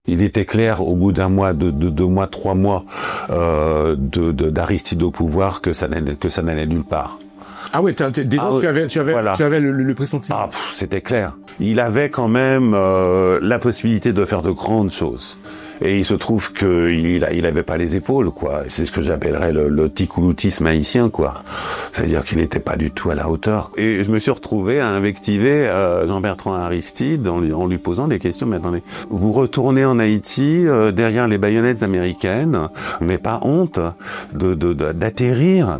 il était clair au bout d'un mois, de 2 mois, 3 mois d'Aristide au pouvoir que ça n'allait nulle part. Ah oui, déjà tu avais le pressentiment. Ah, c'était clair. Il avait quand même la possibilité de faire de grandes choses. Et il se trouve qu'il avait pas les épaules, quoi. C'est ce que j'appellerais le ticouloutisme haïtien, quoi. C'est-à-dire qu'il n'était pas du tout à la hauteur. Et je me suis retrouvé à invectiver Jean-Bertrand Aristide en lui posant des questions. Mais attendez, vous retournez en Haïti derrière les baïonnettes américaines, mais pas honte d'atterrir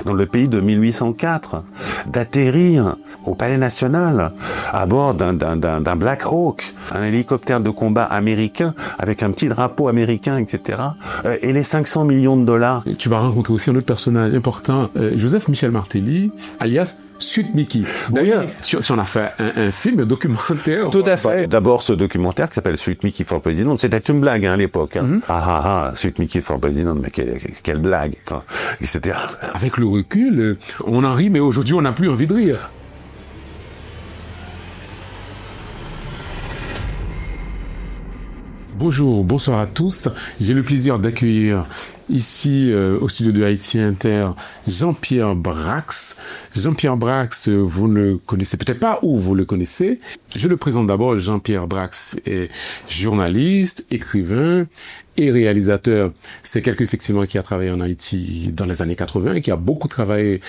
dans le pays de 1804, d'atterrir au Palais National à bord d'un Black Hawk, un hélicoptère de combat américain avec un petit drapeau américain, etc. Et les 500 millions de dollars. Tu vas rencontrer aussi un autre personnage important, Joseph Michel Martelly, alias Sweet Mickey. D'ailleurs, tu en as fait un film, un documentaire. Tout à fait. D'abord, ce documentaire qui s'appelle Sweet Mickey for President, c'était une blague à l'époque. Sweet Mickey for President, mais quelle blague, etc. Avec le recul, on en rit, mais aujourd'hui, on n'a plus envie de rire. Bonjour, bonsoir à tous. J'ai le plaisir d'accueillir ici au studio de Haïti Inter Jean-Pierre Brax. Jean-Pierre Brax, vous ne le connaissez peut-être pas ou vous le connaissez. Je le présente d'abord. Jean-Pierre Brax est journaliste, écrivain et réalisateur. C'est quelqu'un effectivement qui a travaillé en Haïti dans les années 80 et qui a beaucoup travaillé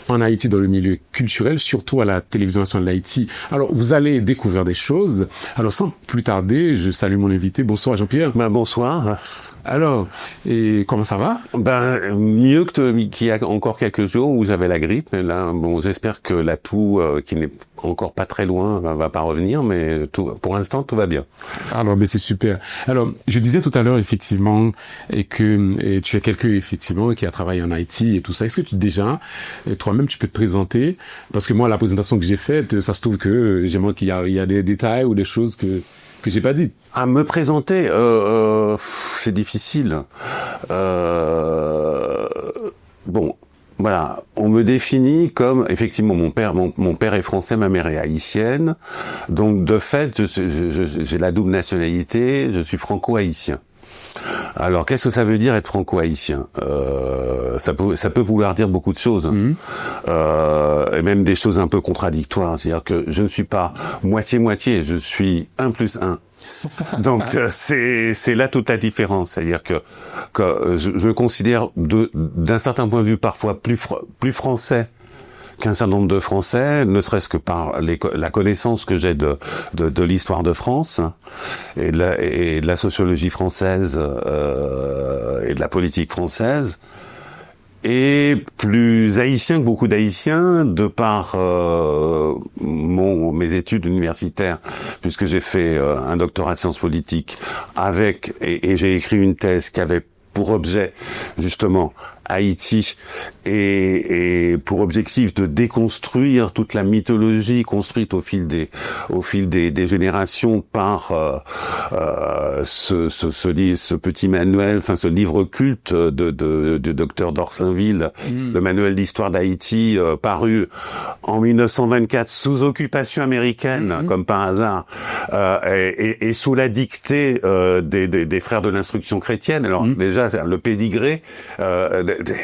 en Haïti dans le milieu culturel, surtout à la télévision nationale d'Haïti. Alors, vous allez découvrir des choses. Alors, sans plus tarder, je salue mon invité. Bonsoir Jean-Pierre. Bonsoir. Alors, et comment ça va? Mieux qu'il y a encore quelques jours où j'avais la grippe. Mais là, j'espère que la toux, qui n'est encore pas très loin, va pas revenir, mais pour l'instant, tout va bien. Alors, mais c'est super. Alors, je disais tout à l'heure, effectivement, que tu es quelqu'un, effectivement, qui a travaillé en Haïti et tout ça. Est-ce que déjà, toi-même, tu peux te présenter? Parce que moi, la présentation que j'ai faite, ça se trouve que j'ai manqué, il y a des détails ou des choses que j'ai pas dit. À me présenter, c'est difficile. Voilà, on me définit comme effectivement mon père est français, ma mère est haïtienne, donc de fait j'ai la double nationalité, je suis franco-haïtien. Alors qu'est-ce que ça veut dire être franco-haïtien? Ça peut vouloir dire beaucoup de choses, et même des choses un peu contradictoires. C'est-à-dire que je ne suis pas moitié-moitié, je suis 1+1. Donc c'est là toute la différence, c'est-à-dire que je considère d'un certain point de vue parfois plus français qu'un certain nombre de Français, ne serait-ce que par la connaissance que j'ai de l'histoire de France et de la sociologie française et de la politique française. Et plus haïtien que beaucoup d'Haïtiens, de par mes études universitaires, puisque j'ai fait un doctorat de sciences politiques et j'ai écrit une thèse qui avait pour objet justement Haïti et pour objectif de déconstruire toute la mythologie construite au fil des générations par ce petit manuel, enfin ce livre culte de docteur d'Orsainville, le manuel d'histoire d'Haïti, paru en 1924 sous occupation américaine, comme par hasard, et sous la dictée des frères de l'instruction chrétienne. Alors déjà le pédigré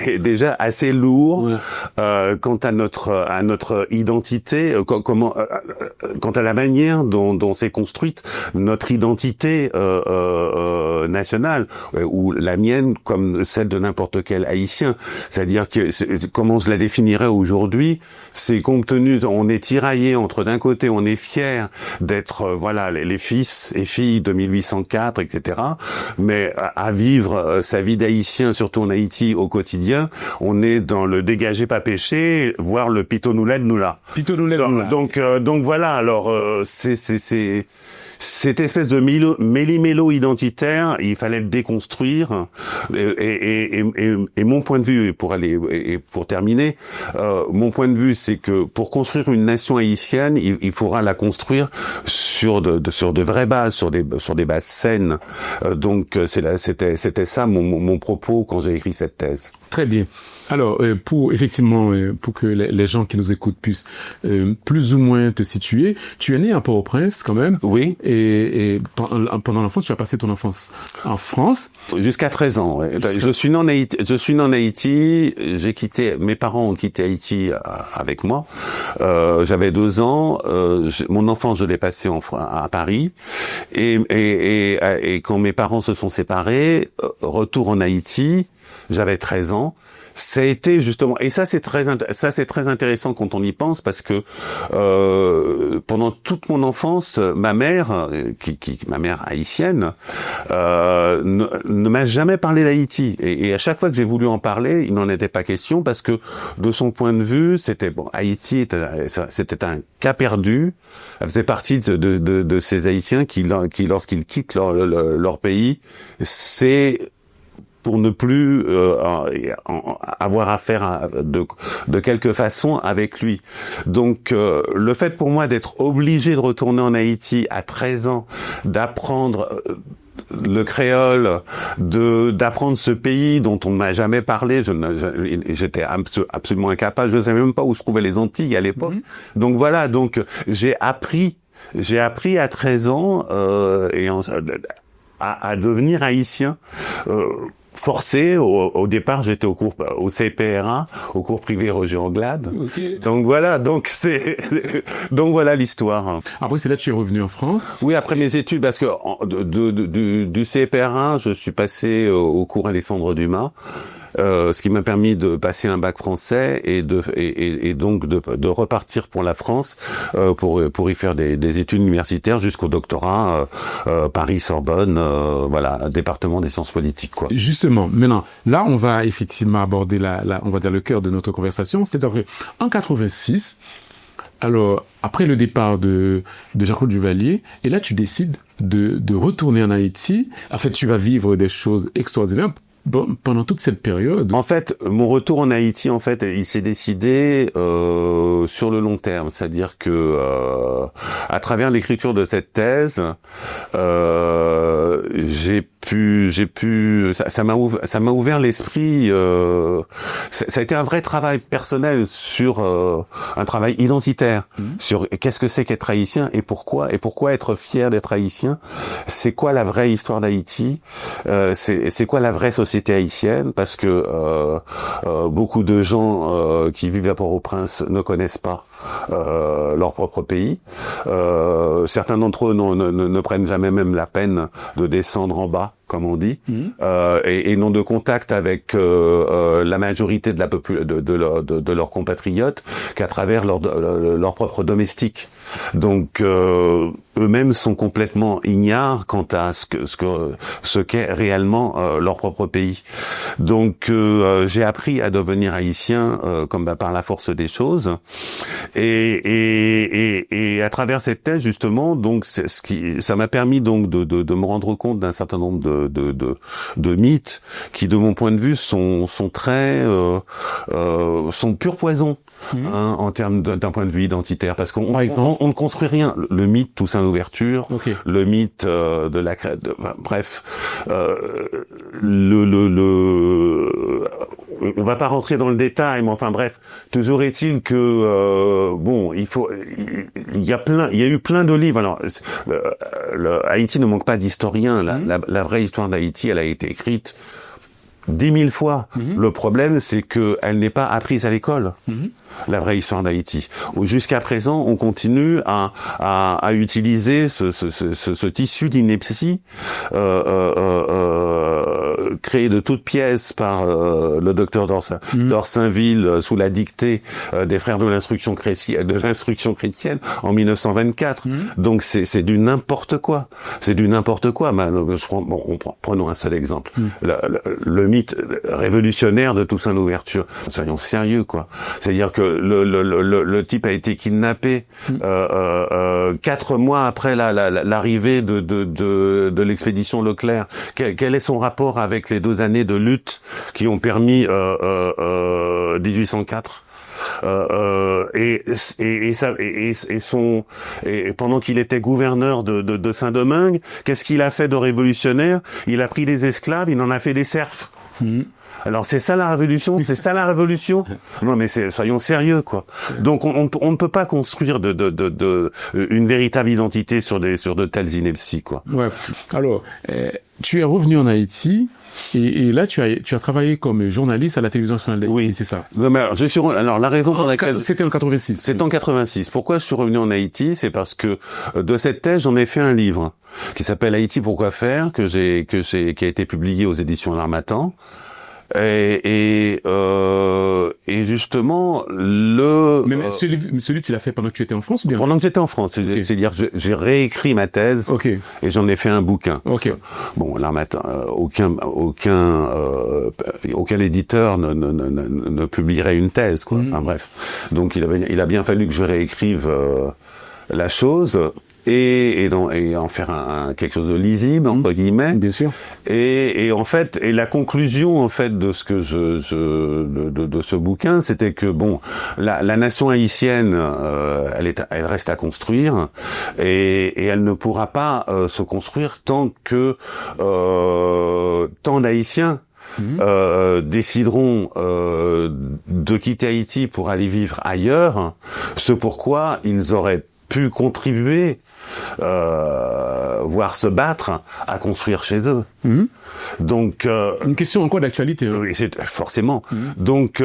est déjà assez lourd quant à notre identité, quant à la manière dont s'est construite notre identité nationale, ou la mienne comme celle de n'importe quel Haïtien. C'est-à-dire que comment je la définirais aujourd'hui, c'est compte tenu, on est tiraillé entre d'un côté on est fier d'être les fils et filles de 1804, etc. Mais à vivre sa vie d'Haïtien, surtout en Haïti au quotidien, on est dans le dégagé pas péché, voire le pitonnoulet de nous là. Donc voilà, alors c'est cette espèce de méli-mélo identitaire, il fallait le déconstruire. Et mon point de vue, pour terminer, mon point de vue, c'est que pour construire une nation haïtienne, il faudra la construire sur de vraies bases, sur des bases saines. Donc c'était ça mon propos quand j'ai écrit cette thèse. Très bien. Alors, pour que les gens qui nous écoutent puissent plus ou moins te situer, tu es né à Port-au-Prince quand même. Oui. Et pendant l'enfance, tu as passé ton enfance en France. Jusqu'à 13 ans. Ouais. Je suis né en Haïti. Mes parents ont quitté Haïti avec moi. J'avais 2 ans. Mon enfance, je l'ai passé à Paris. Et quand mes parents se sont séparés, retour en Haïti, j'avais 13 ans. Ça a été justement, et ça c'est très intéressant quand on y pense, parce que pendant toute mon enfance, ma mère haïtienne, ne m'a jamais parlé d'Haïti, et à chaque fois que j'ai voulu en parler, il n'en était pas question, parce que de son point de vue, Haïti c'était un cas perdu. Elle faisait partie de ces Haïtiens qui lorsqu'ils quittent leur pays, c'est pour ne plus avoir affaire de quelque façon avec lui. Donc le fait pour moi d'être obligé de retourner en Haïti à 13 ans, d'apprendre le créole, d'apprendre ce pays dont on ne m'a jamais parlé, j'étais absolument incapable, je ne savais même pas où se trouvaient les Antilles à l'époque. Donc voilà, j'ai appris à 13 ans à devenir haïtien. Forcé. Au départ, j'étais au CPRA, au cours privé Roger Anglade. Okay. Donc voilà l'histoire. Après, c'est là que tu es revenu en France? Oui, après mes études, parce que du CPRA, je suis passé au cours Alexandre Dumas. Ce qui m'a permis de passer un bac français et donc de repartir pour la France pour y faire des études universitaires jusqu'au doctorat Paris-Sorbonne, département des sciences politiques, quoi. Justement, maintenant, là on va effectivement aborder on va dire le cœur de notre conversation, c'est-à-dire en 86. Alors, après le départ de Jean-Claude Duvalier, et là tu décides de retourner en Haïti. En fait, tu vas vivre des choses extraordinaires. Bon, pendant toute cette période. En fait, mon retour en Haïti, il s'est décidé sur le long terme, c'est-à-dire que à travers l'écriture de cette thèse, ça m'a ouvert l'esprit. Ça a été un vrai travail personnel sur un travail identitaire sur qu'est-ce que c'est qu'être haïtien et pourquoi être fier d'être haïtien. C'est quoi la vraie histoire d'Haïti, c'est quoi la vraie société haïtienne, parce que beaucoup de gens qui vivent à Port-au-Prince ne connaissent pas leur propre pays. Certains d'entre eux ne prennent jamais même la peine de descendre en bas, comme on dit, et n'ont de contact avec la majorité de leurs compatriotes qu'à travers leur propre domestique. Donc eux-mêmes sont complètement ignares quant à ce qu'est réellement leur propre pays. Donc j'ai appris à devenir haïtien par la force des choses, et à travers cette thèse justement, donc ça m'a permis donc de me rendre compte d'un certain nombre de mythes qui, de mon point de vue, sont pur poison. En termes d'un point de vue identitaire, parce qu'on ne construit rien. Le mythe Toussaint Louverture, le mythe de la bref, on va pas rentrer dans le détail, mais enfin bref, toujours est-il que il y a eu plein de livres. Alors Haïti ne manque pas d'historiens. La vraie histoire d'Haïti, elle a été écrite 10 000 fois. Le problème, c'est que elle n'est pas apprise à l'école. La vraie histoire d'Haïti. Jusqu'à présent, on continue à utiliser ce tissu d'ineptie créé de toutes pièces par le docteur d'Orsainville sous la dictée des frères de l'instruction chrétienne en 1924. Donc c'est du n'importe quoi. C'est du n'importe quoi. Prenons un seul exemple. Le mythe révolutionnaire de Toussaint Louverture. Soyons sérieux, quoi. C'est-à-dire que le type a été kidnappé 4 mois après l'arrivée de l'expédition Leclerc. Quel est son rapport avec les 2 années de lutte qui ont permis 1804? Et pendant qu'il était gouverneur de Saint-Domingue, qu'est-ce qu'il a fait de révolutionnaire? Il a pris des esclaves, il en a fait des serfs. Alors c'est ça la révolution, Non mais soyons sérieux quoi. Donc on ne peut pas construire une véritable identité sur de telles inepties quoi. Ouais. Alors tu es revenu en Haïti et là tu as travaillé comme journaliste à la télévision nationale d'Haïti, oui. C'est ça. Non, mais alors la raison pour laquelle c'était en 86. C'est en 86. Pourquoi je suis revenu en Haïti? C'est parce que de cette thèse j'en ai fait un livre qui s'appelle Haïti pourquoi faire qui a été publié aux éditions L'Harmattan. Et justement Mais celui tu l'as fait pendant que tu étais en France ou bien? Pendant que j'étais en France, okay. C'est-à-dire j'ai réécrit ma thèse okay. Et j'en ai fait un bouquin. Okay. Bon, L'Harmattan, aucun éditeur ne publierait une thèse quoi. Enfin bref. Donc il a bien fallu que je réécrive la chose. Et en faire quelque chose de lisible entre guillemets. Bien sûr. Et en fait, la conclusion en fait de ce que de ce bouquin, c'était que bon, la nation haïtienne, elle reste à construire et elle ne pourra pas se construire tant d'Haïtiens décideront de quitter Haïti pour aller vivre ailleurs, ce pourquoi ils auraient pu contribuer, voire se battre à construire chez eux. Donc une question encore d'actualité. Oui, c'est forcément. Donc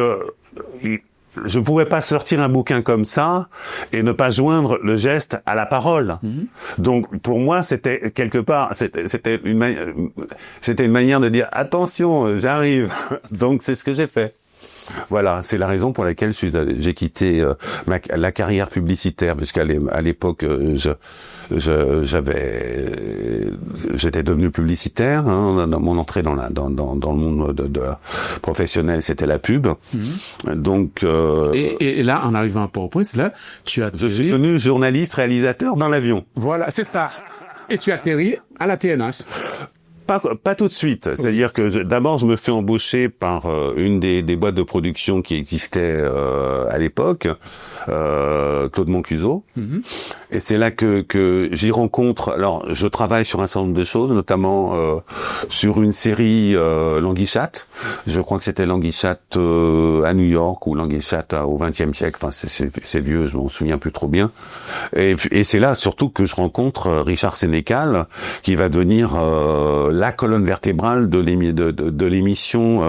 je pouvais pas sortir un bouquin comme ça et ne pas joindre le geste à la parole. Donc pour moi c'était quelque part c'était une manière de dire attention, j'arrive. Donc c'est ce que j'ai fait. Voilà, c'est la raison pour laquelle j'ai quitté la carrière publicitaire, puisqu'à l'époque j'étais devenu publicitaire. Mon entrée dans le monde professionnel, c'était la pub. Donc et là, en arrivant à Port-au-Prince, là, je suis devenu journaliste réalisateur dans l'avion. Voilà, c'est ça. Et tu atterris à la TNH. Pas tout de suite. C'est-à-dire que d'abord, je me fais embaucher par une des boîtes de production qui existait à l'époque, Claude Moncuso. Et c'est là que j'y rencontre. Alors, je travaille sur un certain nombre de choses, notamment sur une série Languille Chatte. Je crois que c'était Languille Chatte à New York ou Languille Chatte au XXe siècle. Enfin, c'est vieux, je m'en souviens plus trop bien. Et c'est là surtout que je rencontre Richard Sénécal, qui va devenir la colonne vertébrale de l'émission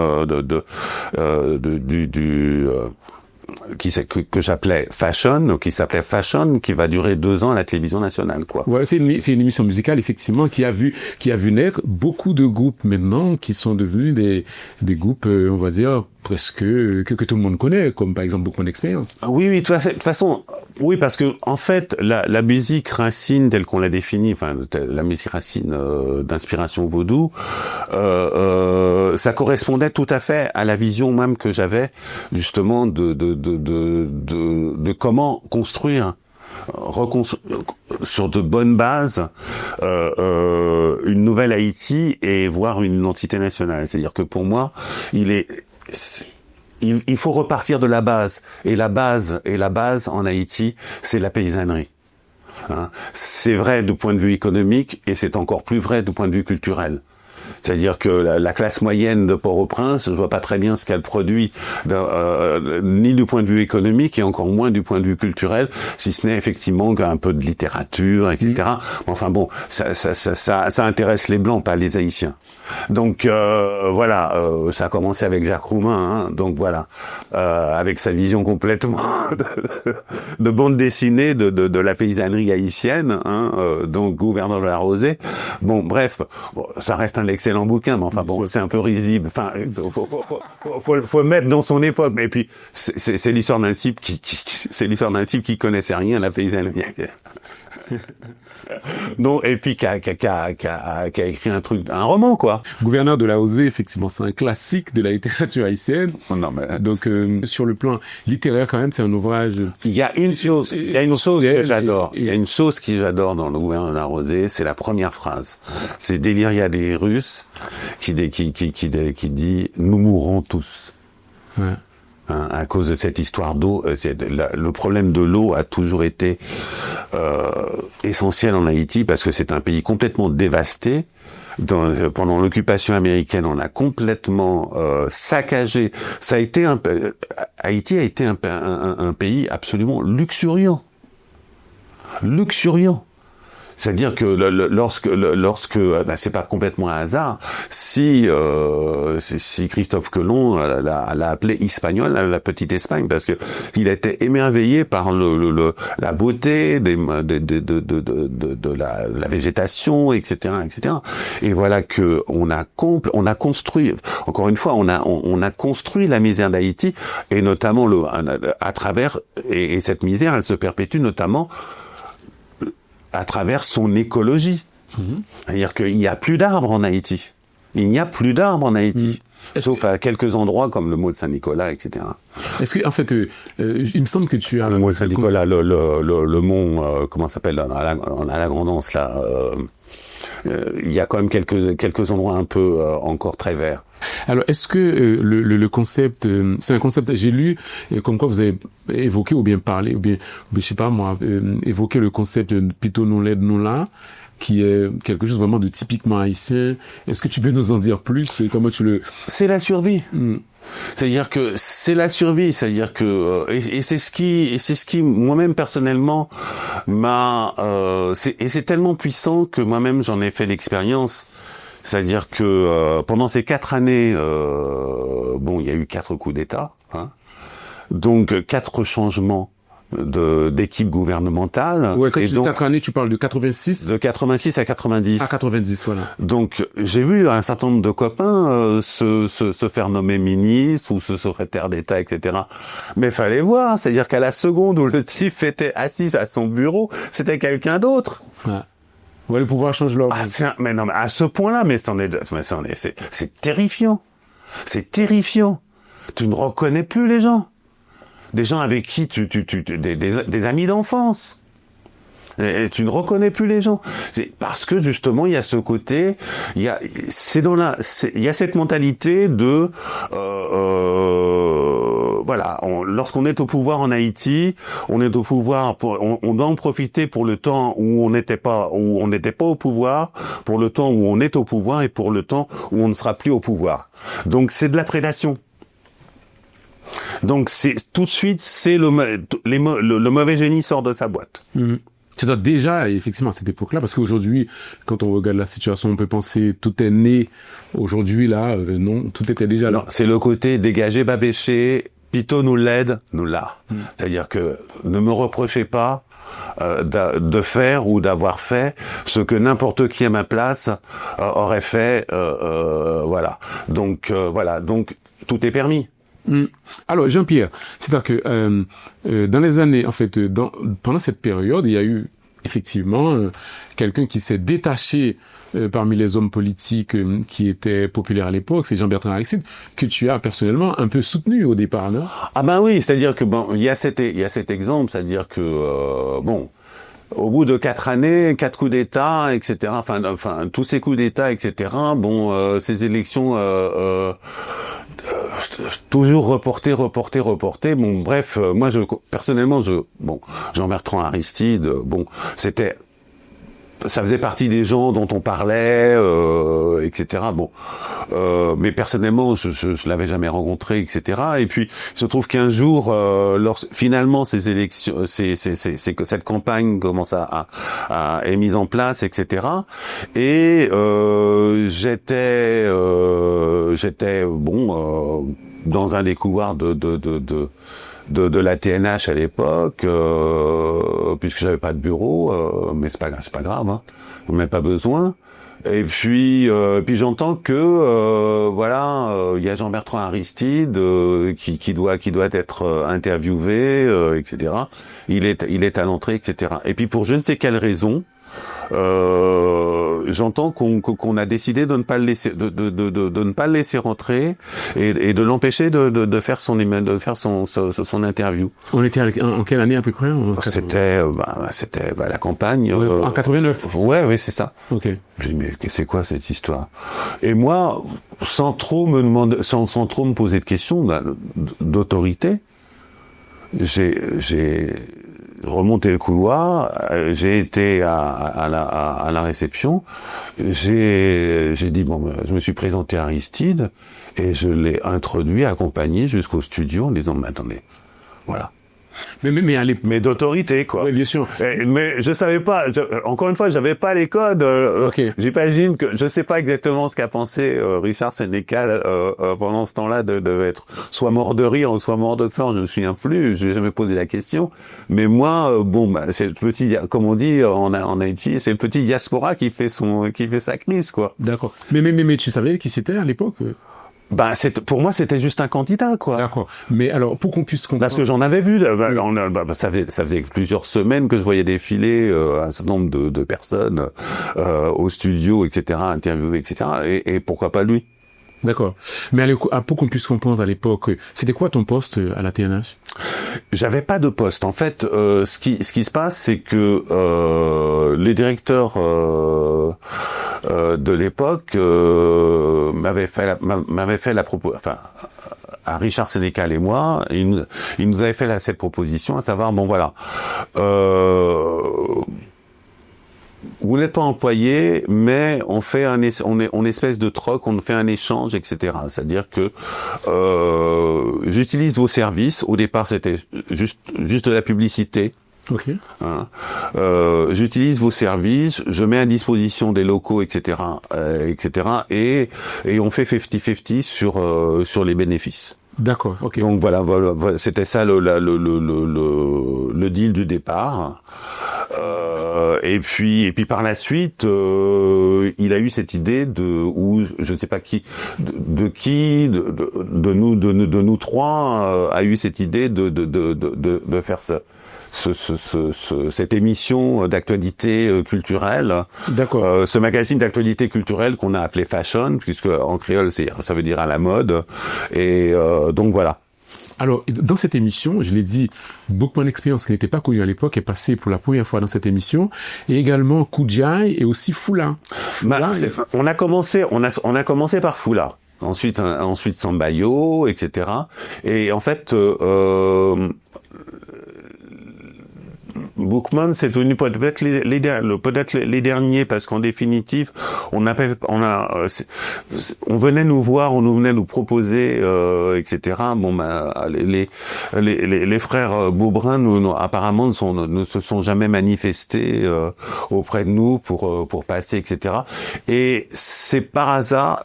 que j'appelais Fashion, qui va durer 2 ans à la télévision nationale, quoi. Ouais, c'est une émission musicale, effectivement, qui a vu naître beaucoup de groupes maintenant, qui sont devenus des groupes, on va dire, presque, que tout le monde connaît, comme par exemple Beaucoup d'Expérience. Oui, de toute façon, oui, parce que, en fait, la musique racine, telle qu'on l'a définie, enfin, la musique racine, d'inspiration vaudou, ça correspondait tout à fait à la vision même que j'avais, justement, de comment construire sur de bonnes bases une nouvelle Haïti et voir une identité nationale. C'est-à-dire que pour moi, il faut repartir de la base. Et la base en Haïti, c'est la paysannerie. C'est vrai du point de vue économique et c'est encore plus vrai du point de vue culturel. C'est-à-dire que la classe moyenne de Port-au-Prince, je vois pas très bien ce qu'elle produit, ni du point de vue économique et encore moins du point de vue culturel, si ce n'est effectivement un peu de littérature, etc. Enfin bon, ça intéresse les Blancs, pas les Haïtiens. Donc voilà, ça a commencé avec Jacques Roumain, donc voilà, avec sa vision complètement de bande dessinée de la paysannerie haïtienne, donc Gouverneur de la Rosée. Bon, bref, ça reste un excellent bouquin, mais enfin bon, c'est un peu risible. Enfin, faut le mettre dans son époque. Et puis, c'est l'histoire d'un type qui connaissait rien à la paysannerie. Non, et puis qui a écrit un roman, quoi. Gouverneur de la Rosée, effectivement, c'est un classique de la littérature haïtienne. Non, mais donc sur le plan littéraire, quand même, c'est un ouvrage. Il y a une chose que j'adore. Il y a une chose que j'adore dans le Gouverneur de la Rosée, c'est la première phrase. C'est Deliriades Russes qui dit nous mourrons tous. Ouais. À cause de cette histoire d'eau, le problème de l'eau a toujours été essentiel en Haïti parce que c'est un pays complètement dévasté pendant l'occupation américaine, on a complètement saccagé. Haïti a été un pays absolument luxuriant. C'est-à-dire que lorsque c'est pas complètement un hasard, si Christophe Colomb l'a appelé Hispaniola, la petite Espagne, parce que il était émerveillé par la beauté de la végétation, etc. Et voilà que on a construit, encore une fois, on a construit la misère d'Haïti, et notamment à travers, et cette misère, elle se perpétue notamment à travers son écologie. C'est-à-dire qu'il n'y a plus d'arbres en Haïti. Sauf à quelques endroits comme le Mont Saint-Nicolas, etc. Est-ce que, en fait, il me semble que tu as... Le Mont Saint-Nicolas, le mont, comment ça s'appelle, à la Grandance, là, il y a quand même quelques endroits un peu encore très verts. Alors, est-ce que le concept, c'est un concept, j'ai lu, comme quoi vous avez évoqué ou bien parlé, ou bien je sais pas moi, évoqué le concept de Pito nous l'aide, nous là, qui est quelque chose vraiment de typiquement haïtien. Est-ce que tu peux nous en dire plus? Comment tu le... C'est la survie. C'est-à-dire que c'est la survie, c'est-à-dire que et c'est ce qui moi-même personnellement m'a et c'est tellement puissant que moi-même j'en ai fait l'expérience. C'est-à-dire que pendant ces 4 années, il y a eu 4 coups d'État, hein, donc 4 changements d'équipe gouvernementale. Ouais, quand tu dis 4 années, tu parles de 86? De 86 à 90. À 90, voilà. Donc, j'ai vu un certain nombre de copains se faire nommer ministre ou se secrétaire d'État, etc. Mais fallait voir, c'est-à-dire qu'à la seconde où le type était assis à son bureau, c'était quelqu'un d'autre. Ouais. Ouais, le pouvoir change l'ordre. Mais non, mais à ce point-là, c'est terrifiant. C'est terrifiant. Tu ne reconnais plus les gens. Des gens avec qui des amis d'enfance. Et tu ne reconnais plus les gens. C'est parce que justement il y a ce côté, il y a cette mentalité de lorsqu'on est au pouvoir en Haïti, on est au pouvoir on doit en profiter pour le temps où on n'était pas au pouvoir, pour le temps où on est au pouvoir et pour le temps où on ne sera plus au pouvoir. Donc c'est de la prédation. Donc c'est tout de suite le mauvais génie sort de sa boîte. C'est déjà, effectivement, à cette époque-là, parce qu'aujourd'hui, quand on regarde la situation, on peut penser tout est né. Aujourd'hui, là, non, tout était déjà là. Non, c'est le côté dégagé, babéché, Pito nous l'aide, nous l'a. C'est-à-dire que ne me reprochez pas de faire ou d'avoir fait ce que n'importe qui à ma place aurait fait. Voilà. Donc tout est permis. Alors Jean-Pierre, c'est-à-dire que dans les années, en fait, pendant cette période, il y a eu effectivement quelqu'un qui s'est détaché parmi les hommes politiques qui étaient populaires à l'époque, c'est Jean-Bertrand Aristide, que tu as personnellement un peu soutenu au départ, non? Ah ben oui, c'est-à-dire que il y a cet exemple, c'est-à-dire que au bout de 4 années, 4 coups d'État, etc. Enfin, tous ces coups d'État, etc. Ces élections. Toujours reporté. Bon, bref, moi, personnellement, Jean-Bertrand Aristide, ça faisait partie des gens dont on parlait, etc. Mais personnellement, je l'avais jamais rencontré, etc. Et puis, il se trouve qu'un jour, finalement, ces élections, cette campagne commence est mise en place, etc. Et j'étais dans un des couloirs de la TNH à l'époque, puisque j'avais pas de bureau, mais c'est pas grave, hein, on n'a pas besoin. Et puis j'entends que il y a Jean-Bertrand Aristide qui doit être interviewé, etc. Il est à l'entrée, etc. Et puis pour je ne sais quelle raison, j'entends qu'on a décidé de ne pas le laisser de ne pas le laisser rentrer et de l'empêcher de faire son interview. On était en quelle année à peu près? C'était la campagne en 89. Ouais, c'est ça. OK. Je dis mais c'est quoi cette histoire? Et moi, sans trop me poser de questions d'autorité, j'ai remonté le couloir, j'ai été à la réception, j'ai dit bon, je me suis présenté à Aristide et je l'ai introduit, accompagné jusqu'au studio en disant mais attendez, voilà. Mais à l'époque... Mais d'autorité, quoi. Oui, bien sûr. Mais je savais pas, encore une fois, j'avais pas les codes. Okay. J'imagine que, je sais pas exactement ce qu'a pensé Richard Sénécal pendant ce temps-là, devait être soit mort de rire ou soit mort de peur, je me souviens plus, je n'ai jamais posé la question. Mais moi, c'est le petit, comme on dit en Haïti, c'est le petit diaspora qui fait sa crise, quoi. D'accord. Mais tu savais qui c'était à l'époque? Pour moi, c'était juste un candidat, quoi. D'accord. Mais alors, pour qu'on puisse comprendre... Parce que j'en avais vu, ça faisait plusieurs semaines que je voyais défiler un certain nombre de personnes au studio, etc., interviewées, etc., et pourquoi pas lui. D'accord. Mais allez, pour qu'on puisse comprendre à l'époque, c'était quoi ton poste à la TNH? J'avais pas de poste. En fait, ce qui se passe, c'est que les directeurs de l'époque m'avaient fait la proposition. Enfin, à Richard Sénécal et moi, il nous avait fait cette proposition, à savoir bon voilà. Vous n'êtes pas employé, mais on fait on espèce de troc, on fait un échange, etc. C'est-à-dire que j'utilise vos services. Au départ, c'était juste de la publicité. Okay. Hein. J'utilise vos services, je mets à disposition des locaux, etc., etc. Et on fait 50-50 sur les bénéfices. D'accord. Ok. Donc voilà, c'était ça le deal du départ. Et puis par la suite, il a eu cette idée ou je ne sais pas qui, de nous trois a eu cette idée de faire cette émission d'actualité culturelle. D'accord. Ce magazine d'actualité culturelle qu'on a appelé Fashion, puisque en créole ça veut dire à la mode. Et donc voilà. Alors, dans cette émission, je l'ai dit, Bookman Experience, qui n'était pas connu à l'époque, est passé pour la première fois dans cette émission, et également Koudjaï et aussi Foula. On a commencé par Foula. Ensuite Sambayo, etc. Et en fait, Bookman, c'est devenu peut-être les derniers, parce qu'en définitive, on venait nous voir, on venait nous proposer, etc. Bon, les frères Beaubrun, apparemment, ne se sont jamais manifestés auprès de nous pour passer, etc. Et c'est par hasard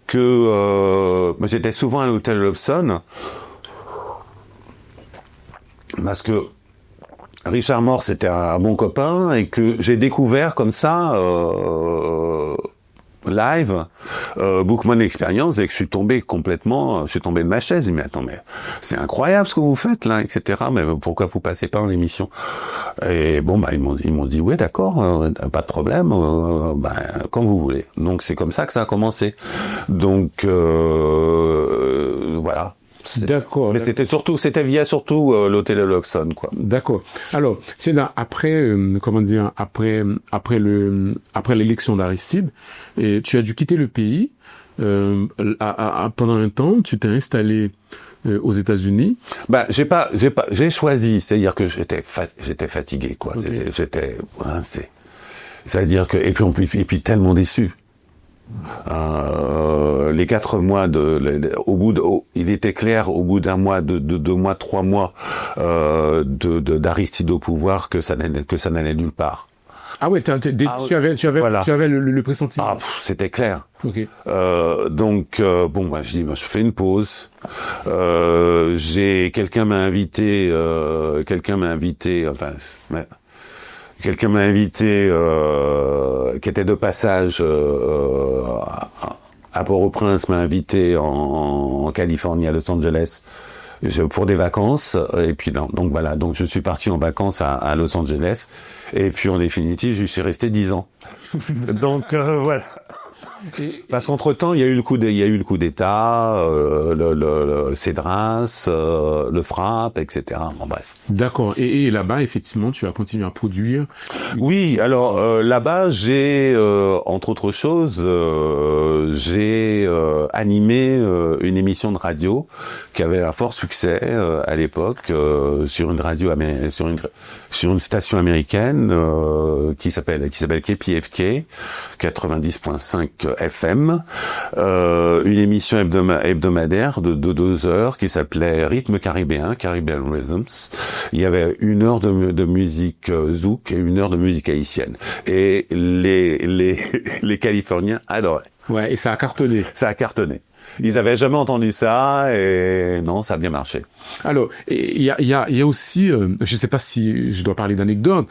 que j'étais souvent à l'hôtel Lobson, parce que Richard Morse c'était un bon copain et que j'ai découvert comme ça live Bookman Experience et que je suis tombé de ma chaise. Et mais attends, mais c'est incroyable ce que vous faites là, etc. Mais pourquoi vous passez pas en émission? Et bon ils m'ont dit ouais d'accord, pas de problème, comme vous voulez. Donc c'est comme ça que ça a commencé. Donc voilà. D'accord. Mais c'était via l'hôtel Lobson, quoi. D'accord. Alors, c'est là après l'élection d'Aristide, et tu as dû quitter le pays pendant un temps. Tu t'es installé aux États-Unis. J'ai choisi, c'est-à-dire que j'étais fatigué, quoi. Okay. J'étais rincé. C'est-à-dire que et puis tellement déçu. Les 4 mois il était clair au bout d'un mois, de 2 mois, 3 mois d'Aristide au pouvoir que ça n'allait nulle part. Ah ouais, tu avais le pressentiment. C'était clair. Okay. Donc moi je dis je fais une pause. Quelqu'un m'a invité qui était de passage à Port-au-Prince, m'a invité en Californie, à Los Angeles, pour des vacances. Et puis donc voilà, donc je suis parti en vacances à Los Angeles. Et puis en définitive, je suis resté 10 ans. Donc voilà. Parce qu'entre-temps, il y a eu le coup d'État, le Cédras, le Frappe, etc. Bon, bref. D'accord. Et là-bas, effectivement, tu as continué à produire. Oui, alors là-bas, j'ai, entre autres choses, j'ai animé une émission de radio qui avait un fort succès à l'époque sur une radio sur une station américaine qui s'appelle KPFK 90.5 FM, une émission hebdomadaire de 2 heures qui s'appelait Rythme caribéen, Caribbean Rhythms. Il y avait 1 heure de musique zouk et 1 heure de musique haïtienne. Et les Californiens adoraient. Ouais, et ça a cartonné. Ça a cartonné. Ils avaient jamais entendu ça et non, ça a bien marché. Alors, il y a aussi, je sais pas si je dois parler d'anecdote.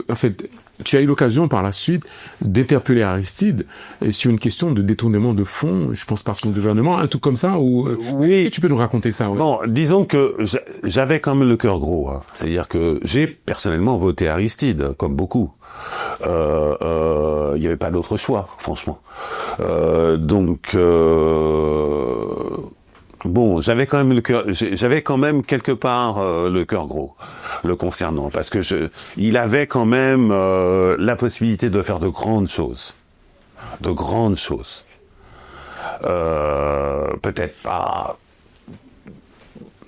En fait, tu as eu l'occasion par la suite d'interpeller Aristide sur une question de détournement de fonds, je pense par son gouvernement, un truc comme ça, ou oui. Tu peux nous raconter ça? Ouais. Bon, disons que j'avais quand même le cœur gros. Hein. C'est-à-dire que j'ai personnellement voté Aristide, comme beaucoup. Il n'y avait pas d'autre choix, franchement. Bon, j'avais quand même quelque part le cœur gros le concernant, parce que il avait quand même la possibilité de faire de grandes choses, peut-être pas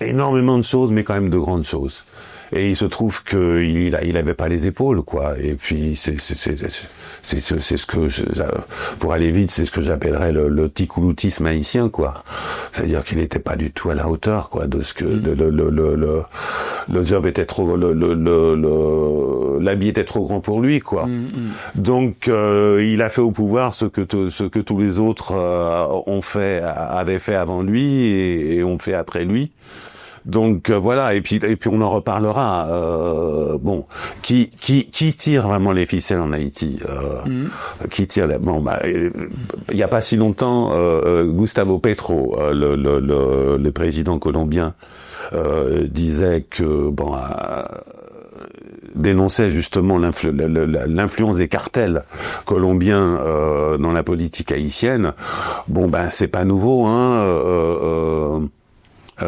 énormément de choses, mais quand même de grandes choses. Et il se trouve que il avait pas les épaules, quoi. Et puis c'est ce que pour aller vite, c'est ce que j'appellerais le ticouloutisme haïtien, quoi. C'est-à-dire qu'il n'était pas du tout à la hauteur, quoi, de ce que le job était trop, l'habit était trop grand pour lui, quoi. Donc il a fait au pouvoir ce que tous les autres avaient fait avant lui et ont fait après lui. Donc voilà, et puis on en reparlera. Bon, qui tire vraiment les ficelles en Haïti? Qui tire il y a pas si longtemps, Gustavo Petro, le président colombien, disait que dénonçait justement l'influence des cartels colombiens dans la politique haïtienne. Bon, c'est pas nouveau, hein.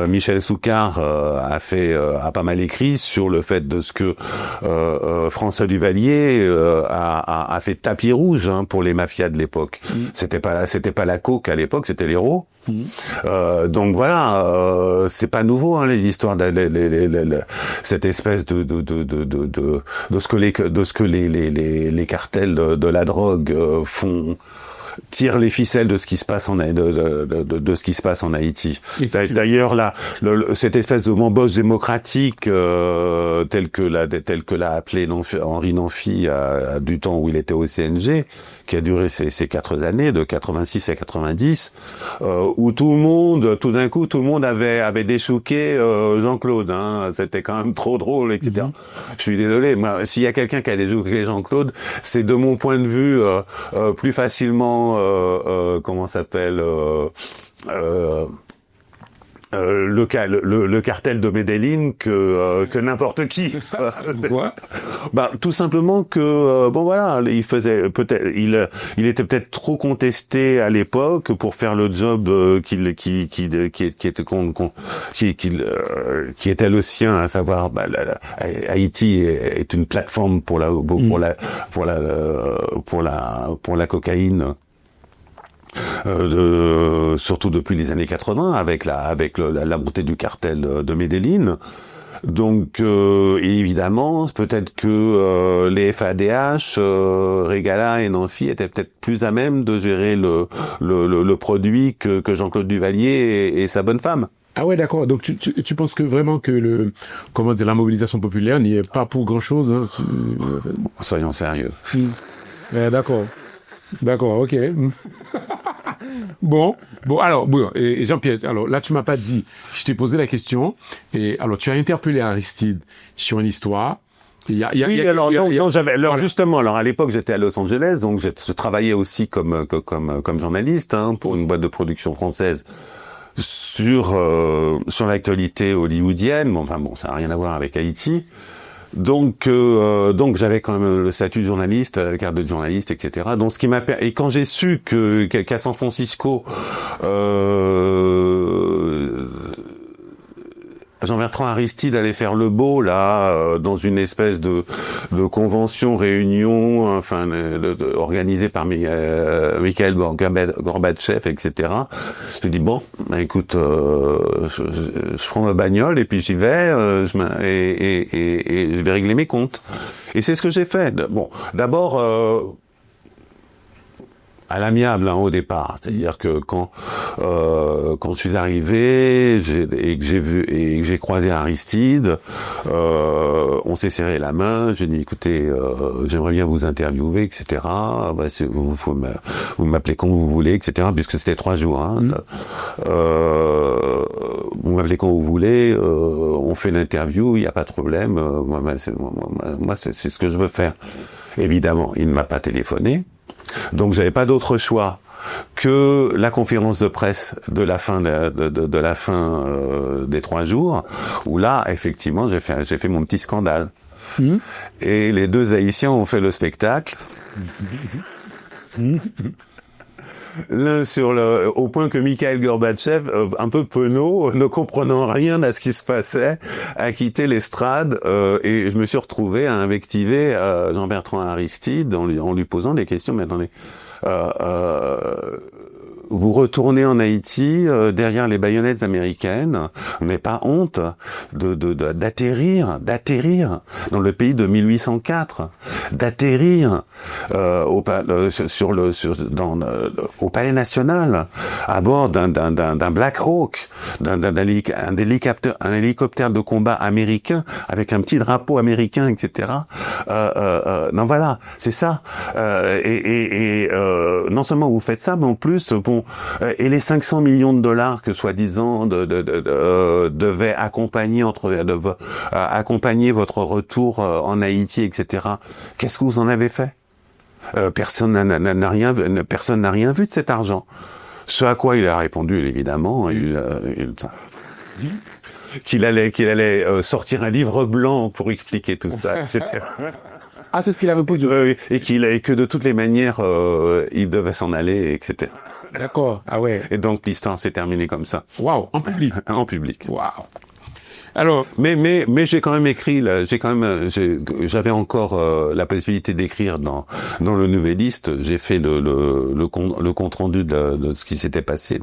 Michel Soucard a pas mal écrit sur le fait de ce que François Duvalier a fait tapis rouge, hein, pour les mafias de l'époque. C'était pas la coke à l'époque, c'était l'héros. Donc voilà, c'est pas nouveau, hein, les histoires cette espèce de ce que les cartels de la drogue tire les ficelles de ce qui se passe de ce qui se passe en Haïti. D'ailleurs, cette espèce de bamboche démocratique telle que l'a appelé Henri Nanfi du temps où il était au CNG, qui a duré ces 4 années, de 86 à 90, où tout d'un coup, tout le monde avait déchouqué Jean-Claude, hein. C'était quand même trop drôle, etc. Je suis désolé, moi, s'il y a quelqu'un qui a déchouqué Jean-Claude, c'est de mon point de vue plus facilement, le cartel de Medellín que n'importe qui. Pourquoi? Tout simplement que voilà, il était peut-être trop contesté à l'époque pour faire le job qui était le sien, à savoir Haïti est une plateforme pour la cocaïne. Surtout depuis les années 80 avec la montée du cartel de Medellín. Donc évidemment, peut-être que les FADH, Regala et Nanfi étaient peut-être plus à même de gérer le produit que Jean-Claude Duvalier et sa bonne femme. Ah ouais, d'accord. Donc tu penses que vraiment que la mobilisation populaire n'y est pas pour grand-chose, hein? Soyons sérieux. Ouais, D'accord, ok. Bon, alors, et Jean-Pierre, alors là, tu m'as pas dit, je t'ai posé la question, et alors tu as interpellé Aristide sur une histoire. Justement, à l'époque, j'étais à Los Angeles, donc je travaillais aussi comme journaliste, hein, pour une boîte de production française sur l'actualité hollywoodienne. Ça n'a rien à voir avec Haïti. Donc j'avais quand même le statut de journaliste, la carte de journaliste, etc. Donc ce qui m'a et quand j'ai su qu'à San Francisco, Jean-Bertrand Aristide allait faire le beau là dans une espèce de convention, réunion, enfin organisée par Mikhail Gorbatchev, etc. Je dis bon, bah, écoute, je prends ma bagnole et puis j'y vais, et je vais régler mes comptes. Et c'est ce que j'ai fait. Bon, d'abord. À l'amiable au départ, c'est-à-dire que quand je suis arrivé et que j'ai croisé Aristide, on s'est serré la main. J'ai dit écoutez, j'aimerais bien vous interviewer, etc. Bah, vous m'appelez quand vous voulez, etc. Puisque c'était 3 jours. Hein. Vous m'appelez quand vous voulez, on fait l'interview, il n'y a pas de problème. Moi, c'est ce que je veux faire. Évidemment, il ne m'a pas téléphoné. Donc j'avais pas d'autre choix que la conférence de presse de la fin de la fin des 3 jours, où là effectivement j'ai fait mon petit scandale. Et les 2 Haïtiens ont fait le spectacle. L'un au point que Mikhail Gorbatchev, un peu penaud, ne comprenant rien à ce qui se passait, a quitté l'estrade, et je me suis retrouvé à invectiver Jean-Bertrand Aristide en lui posant des questions. Mais attendez, vous retournez en Haïti derrière les baïonnettes américaines, mais pas honte d'atterrir dans le pays de 1804, d'atterrir au Palais National à bord d'un Black Hawk, un hélicoptère de combat américain avec un petit drapeau américain, etc. Non, voilà, c'est ça. Non seulement vous faites ça, mais en plus, bon, et les 500 millions de dollars que soi-disant devaient accompagner accompagner votre retour en Haïti, etc. Qu'est-ce que vous en avez fait? Personne n'a rien vu de cet argent. Ce à quoi il a répondu, évidemment, qu'il allait sortir un livre blanc pour expliquer tout ça, etc. Ah, c'est ce qu'il a répondu. Et que de toutes les manières, il devait s'en aller, etc. D'accord. Ah ouais. Et donc l'histoire s'est terminée comme ça. Waouh, en public. En public. Waouh. Alors. Mais j'ai quand même écrit. J'avais encore la possibilité d'écrire dans le Nouvelliste. J'ai fait le compte rendu de ce qui s'était passé.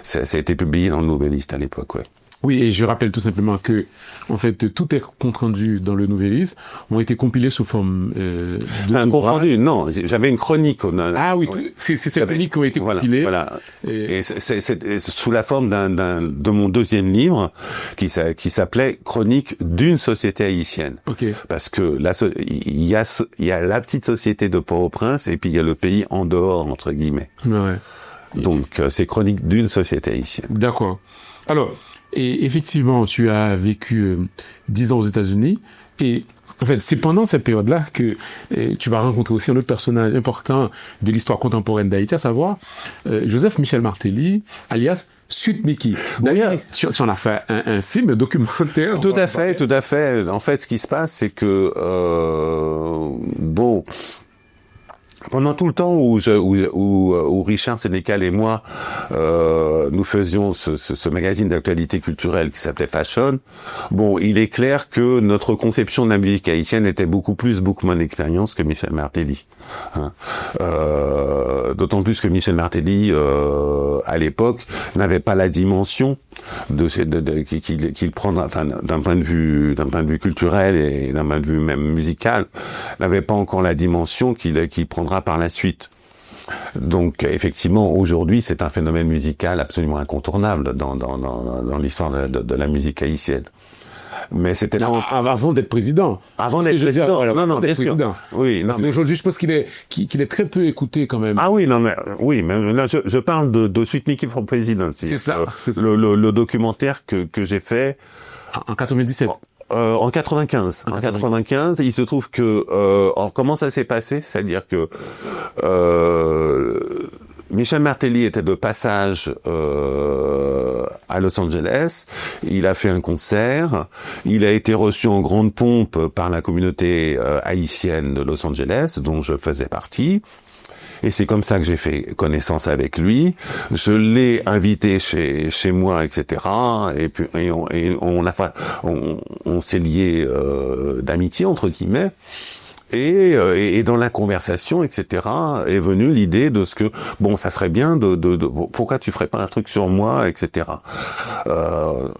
Ça a été publié dans le Nouvelliste à l'époque, ouais. Oui, et je rappelle tout simplement que, en fait, tout est compte rendu dans le Nouvelliste, ont été compilés sous forme un compte rendu, non, j'avais une chronique. Ah oui, c'est cette chronique qui a été compilée. Voilà. Et c'est sous la forme de mon 2e livre qui s'appelait Chronique d'une société haïtienne. Ok. Parce que il y a la petite société de Port-au-Prince et puis il y a le pays en dehors, entre guillemets. Ouais. Donc c'est Chronique d'une société haïtienne. D'accord. Alors. Et effectivement, tu as vécu 10 ans aux États-Unis, et en fait, c'est pendant cette période-là que tu vas rencontrer aussi un autre personnage important de l'histoire contemporaine d'Haïti, à savoir Joseph Michel Martelly, alias Sweet Mickey. D'ailleurs, tu en as fait un film, un documentaire. Tout à fait. En fait, ce qui se passe, c'est que pendant tout le temps où Richard Sénécal et moi nous faisions ce magazine d'actualité culturelle qui s'appelait Fashion, bon, il est clair que notre conception de la musique haïtienne était beaucoup mon expérience que Michel Martelly. Hein. D'autant plus que Michel Martelly, à l'époque, n'avait pas la dimension qu'il prend, enfin, d'un point de vue culturel et d'un point de vue même musical, n'avait pas encore la dimension qu'il prendra par la suite. Donc effectivement, aujourd'hui, c'est un phénomène musical absolument incontournable dans l'histoire de la musique haïtienne. Mais c'était avant d'être président. Avant d'être président. Voilà, non, bien sûr. Oui, non. Mais aujourd'hui, je pense qu'il est très peu écouté quand même. Ah oui, mais là, je parle de Sweet Mickey for President. C'est ça. Le documentaire que j'ai fait. En 97. En 95. En 95, il se trouve que comment ça s'est passé, c'est-à-dire que Michel Martelly était de passage à Los Angeles. Il a fait un concert. Il a été reçu en grande pompe par la communauté haïtienne de Los Angeles, dont je faisais partie. Et c'est comme ça que j'ai fait connaissance avec lui. Je l'ai invité chez moi, etc. Et puis on s'est liés d'amitié entre guillemets. Et dans la conversation, etc., est venue l'idée de ce que bon, ça serait bien de pourquoi tu ferais pas un truc sur moi, etc. Bon,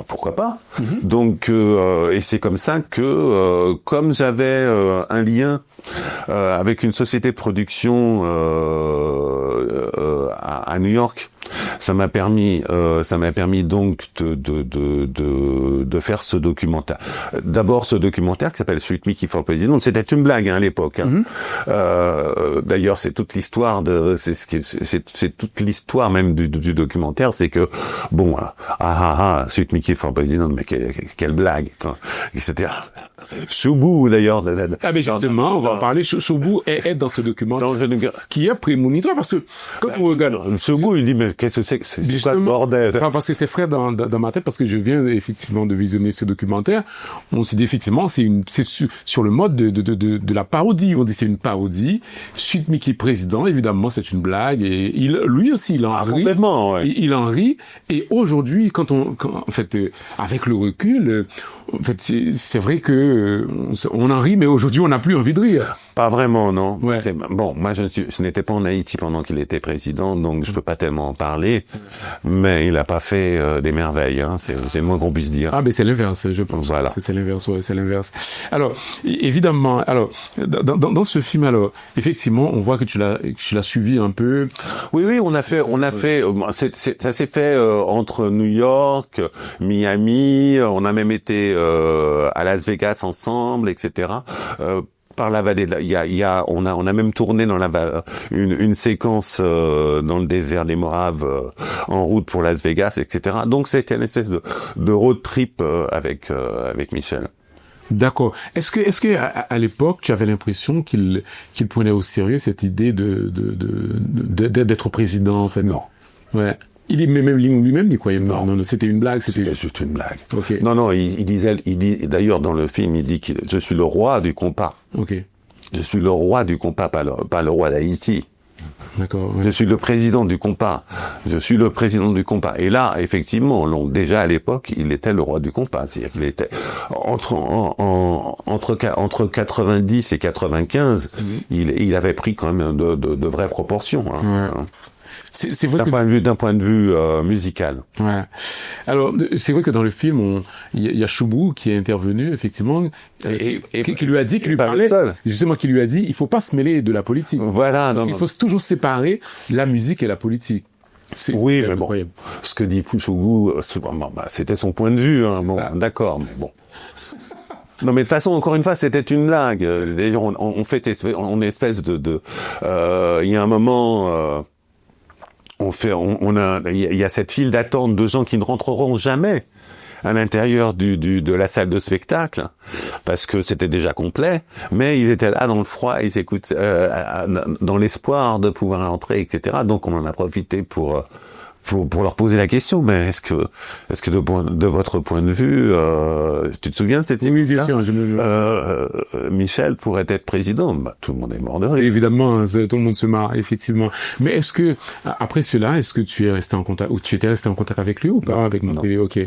pourquoi pas. Donc et c'est comme ça que comme j'avais un lien avec une société de production à New York, ça m'a permis donc de faire ce documentaire. D'abord ce documentaire qui s'appelle Sweet Mickey for President. C'était une blague à l'époque. Hein. D'ailleurs, c'est toute l'histoire c'est toute l'histoire même du documentaire, c'est que bon, Sweet Mickey for President, mais quelle blague, etc. Choubou d'ailleurs. Ah mais justement, on va en parler. Choubou est dans ce documentaire qui est prémonitoire parce que quand on regarde Choubou, il dit mais qu'est-ce que c'est quoi ce bordel? Parce que c'est frais dans ma tête parce que je viens effectivement de visionner ce documentaire. On s'est dit effectivement c'est sur le mode de la parodie. On dit c'est une parodie. Sweet Mickey président, évidemment c'est une blague et lui aussi il en rit. Complètement, ouais. Il en rit et aujourd'hui en fait avec le recul, en fait c'est vrai que on en rit mais aujourd'hui on n'a plus envie de rire. Pas vraiment, non. Ouais. Bon, moi je n'étais pas en Haïti pendant qu'il était président, donc je peux pas tellement en parler. Mais il a pas fait des merveilles, hein. C'est le moins qu'on puisse dire. Ah, mais c'est l'inverse, je pense. Voilà. C'est l'inverse, ouais, c'est l'inverse. Alors, évidemment, dans ce film, alors, effectivement, on voit que tu l'as suivi un peu. Oui, on a fait, ça s'est fait entre New York, Miami, on a même été à Las Vegas ensemble, etc. Par la vallée, on a même tourné dans une séquence dans le désert des Moraves en route pour Las Vegas, etc. Donc c'était une espèce de road trip avec Michel. D'accord. Est-ce que à l'époque tu avais l'impression qu'il prenait au sérieux cette idée d'être président en fait? Non. Ouais. Lui-même, il croyait pas. Non, c'était une blague. C'était juste une blague. Okay. Non, il dit, d'ailleurs, dans le film, il dit que je suis le roi du compas. Ok. Je suis le roi du compas, pas le roi d'Haïti. D'accord. Ouais. Je suis le président du compas. Je suis le président du compas. Et là, effectivement, déjà à l'époque, il était le roi du compas. C'est-à-dire qu'il était entre 90 et 95, il avait pris quand même de vraies proportions. Hein. Ouais. C'est vrai d'un point de vue musical. Ouais. Alors c'est vrai que dans le film il y a Choubou qui est intervenu effectivement qui lui a dit, qui lui parlait justement, qui lui a dit il faut pas se mêler de la politique. Voilà. Il faut toujours séparer la musique et la politique. Oui, mais incroyable. Bon, ce que dit Choubou, c'était son point de vue. Hein, bon, d'accord, mais bon. Non, mais de toute façon, encore une fois, c'était une blague. D'ailleurs, on fait espèce de il y a un moment. Il y a cette file d'attente de gens qui ne rentreront jamais à l'intérieur de la salle de spectacle parce que c'était déjà complet, mais ils étaient là dans le froid, ils écoutent dans l'espoir de pouvoir entrer, etc. Donc on en a profité pour leur poser la question, mais est-ce que de votre point de vue, tu te souviens de cette émission? Michel pourrait être président? Tout le monde est mort de rire. Évidemment, tout le monde se marre, effectivement. Mais est-ce que, après cela, est-ce que tu es resté en contact, ou tu étais resté en contact avec lui ou pas? Avec Martelly? Ok.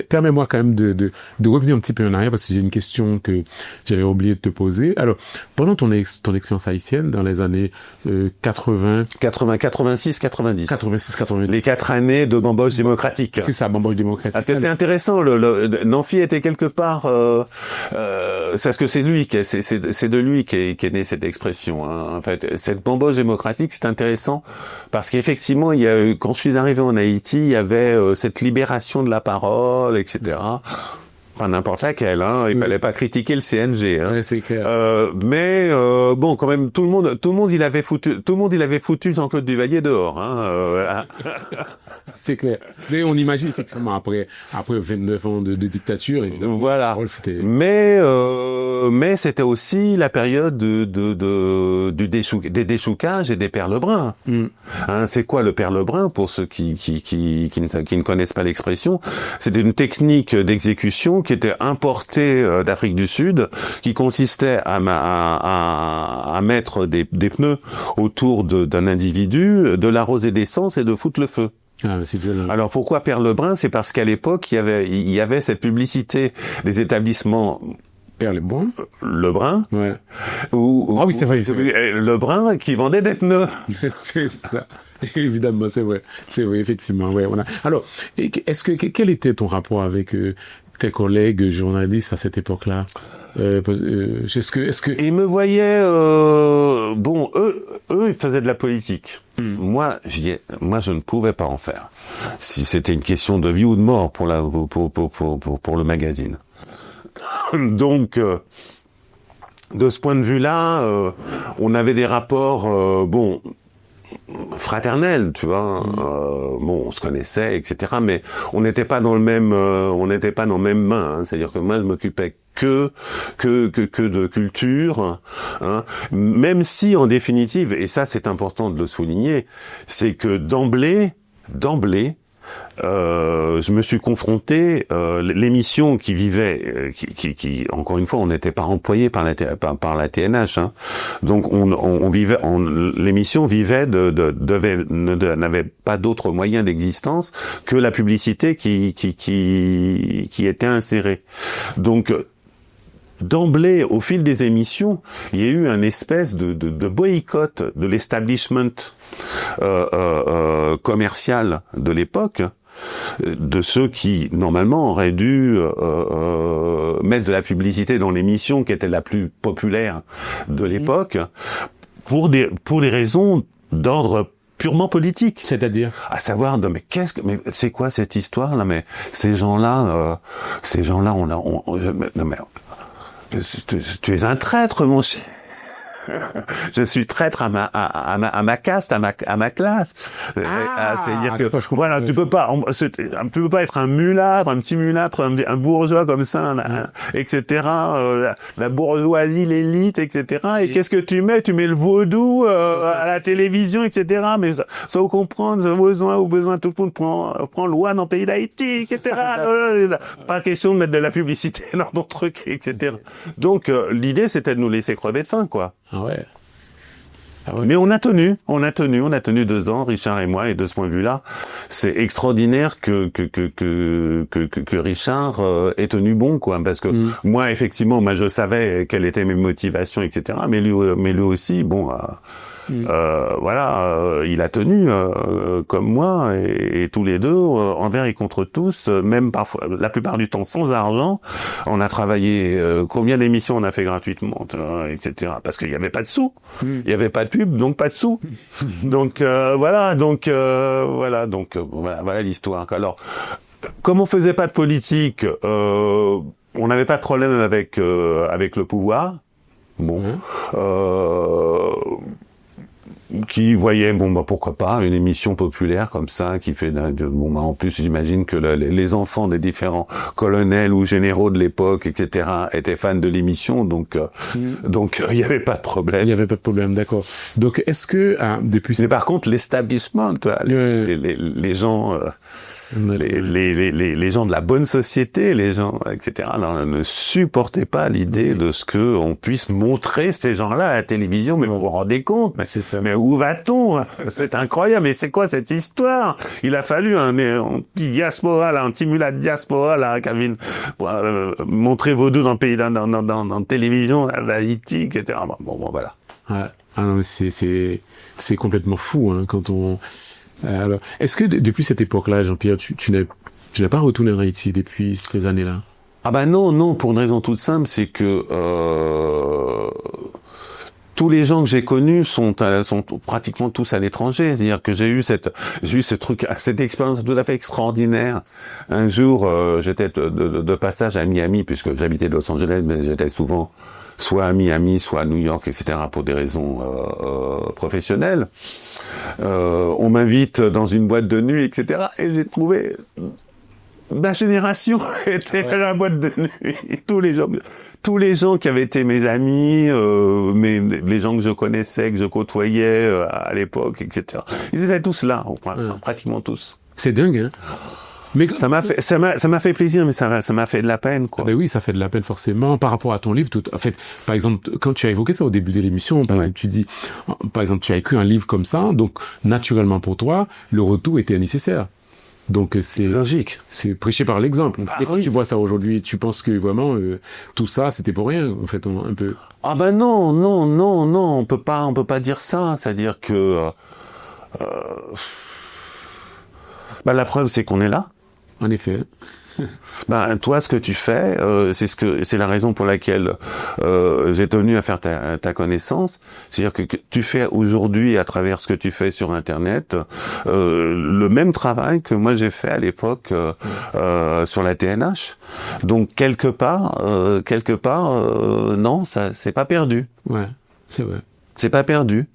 Permets-moi quand même de revenir un petit peu en arrière parce que j'ai une question que j'avais oublié de te poser. Alors, pendant ton expérience haïtienne dans les années 86, 90. 86, 90. Les 4 années de bamboche démocratique. C'est ça, bamboche démocratique. Parce que c'est intéressant, Namphy était quelque part, c'est parce que c'est de lui qu'est née cette expression, hein. En fait, cette bamboche démocratique, c'est intéressant parce qu'effectivement, quand je suis arrivé en Haïti, il y avait cette libération de la parole, etc. Enfin, n'importe laquelle, hein. Il fallait pas critiquer le CNG, hein. Ouais, c'est clair. Mais bon, quand même, tout le monde, il avait foutu Jean-Claude Duvalier dehors, hein. C'est clair. Mais on imagine effectivement après 29 ans de dictature, évidemment. Voilà. C'était... Mais c'était aussi la période des déchoucages et des perles bruns. Hein, c'est quoi le perle brun pour ceux qui ne connaissent pas l'expression? C'était une technique d'exécution qui était importée d'Afrique du Sud, qui consistait à mettre des pneus autour d'un individu, de l'arroser d'essence et de foutre le feu. Ah, c'est violent. Alors pourquoi perle brun? C'est parce qu'à l'époque il y avait cette publicité des établissements Lebrun. Lebrun. Ouais. Ah oui, c'est vrai. Lebrun qui vendait des pneus. C'est ça. Évidemment, c'est vrai. C'est vrai, effectivement. Ouais, voilà. Alors, quel était ton rapport avec tes collègues journalistes à cette époque-là? Est-ce que Ils me voyaient, bon, eux, ils faisaient de la politique. Moi, je ne pouvais pas en faire. Si c'était une question de vie ou de mort pour le magazine. Donc, de ce point de vue-là, on avait des rapports, bon, fraternels, tu vois. Bon, on se connaissait, etc. Mais on n'était pas dans le même bain. Hein. C'est-à-dire que moi, je m'occupais que de culture, hein. Même si, en définitive, et ça, c'est important de le souligner, c'est que d'emblée, je me suis confronté, l'émission qui vivait, qui encore une fois, on n'était pas employé par la TNH, hein. Donc on vivait, l'émission vivait n'avait pas d'autre moyen d'existence que la publicité qui était insérée. Donc d'emblée, au fil des émissions, il y a eu un espèce de boycott de l'establishment commercial de l'époque, de ceux qui, normalement, auraient dû mettre de la publicité dans l'émission qui était la plus populaire de l'époque, pour des raisons d'ordre purement politique. C'est-à-dire? À savoir, mais c'est quoi cette histoire là? Mais ces gens-là, tu es un traître, mon cher. Je suis traître à ma caste, à ma classe. C'est-à-dire que voilà, tu peux pas être un mulâtre, un petit mulâtre, un bourgeois comme ça, etc. La bourgeoisie, l'élite, etc. Et qu'est-ce que tu mets? Tu mets le vaudou à la télévision, etc. Mais ça faut comprendre, au besoin, tout le monde prend loi dans le pays d'Haïti, etc. Pas question de mettre de la publicité dans nos trucs, etc. Donc l'idée c'était de nous laisser crever de faim, quoi. Ah ouais. Mais on a tenu 2 ans, Richard et moi, et de ce point de vue-là, c'est extraordinaire que Richard ait tenu bon, quoi, parce que moi, effectivement, je savais quelles étaient mes motivations, etc. Mais lui aussi, bon. Voilà, il a tenu comme moi et tous les deux envers et contre tous, même parfois la plupart du temps sans argent. On a travaillé combien d'émissions on a fait gratuitement, etc. Parce qu'il n'y avait pas de sous, il y avait pas de pub, donc pas de sous. Donc voilà l'histoire. Alors comme on faisait pas de politique, on n'avait pas de problème avec le pouvoir. Bon. Qui voyait pourquoi pas une émission populaire comme ça qui fait en plus j'imagine que les enfants des différents colonels ou généraux de l'époque, etc., étaient fans de l'émission, donc il y avait pas de problème. D'accord. Donc est-ce que depuis mais par contre l'establishment, les gens les gens de la bonne société, les gens, etc., ne supportaient pas l'idée de ce que on puisse montrer ces gens-là à la télévision. Mais vous vous rendez compte? Mais c'est ça. Mais où va-t-on? C'est incroyable. Mais c'est quoi cette histoire? Il a fallu un petit diaspora, là, un petit mulat de diaspora, là, Kevin, pour montrer vos deux dans le pays, dans télévision, à Haïti, etc. Bon, voilà. Ouais. Ah non, c'est complètement fou, hein, quand on... Alors, est-ce que depuis cette époque-là, Jean-Pierre, tu n'as pas retourné en Haïti depuis ces années-là? Ah non, pour une raison toute simple, c'est que tous les gens que j'ai connus sont pratiquement tous à l'étranger. C'est-à-dire que j'ai eu cette expérience tout à fait extraordinaire. Un jour, j'étais de passage à Miami, puisque j'habitais Los Angeles, mais j'étais souvent soit à Miami, soit à New York, etc., pour des raisons professionnelles. On m'invite dans une boîte de nuit, etc., et j'ai trouvé ma génération était à la boîte de nuit. Tous les gens qui avaient été mes amis, les gens que je connaissais, que je côtoyais à l'époque, etc., ils étaient tous là, pratiquement tous. C'est dingue, hein. Mais ça m'a fait plaisir, mais ça m'a fait de la peine, quoi. Ben oui, ça fait de la peine forcément par rapport à ton livre. En fait, par exemple, quand tu as évoqué ça au début de l'émission, par exemple, tu dis, par exemple, tu as écrit un livre comme ça, donc naturellement pour toi, le retour était nécessaire. Donc c'est logique. C'est prêché par l'exemple. Et quand tu vois ça aujourd'hui, tu penses que vraiment tout ça c'était pour rien, en fait, un peu. Ah ben non, on peut pas dire ça. C'est-à-dire que la preuve c'est qu'on est là. En effet. Toi, ce que tu fais, c'est la raison pour laquelle j'ai tenu à faire ta connaissance. C'est-à-dire que tu fais aujourd'hui, à travers ce que tu fais sur Internet, le même travail que moi j'ai fait à l'époque sur la TNH. Donc quelque part, non, ça c'est pas perdu. Ouais, c'est vrai. C'est pas perdu.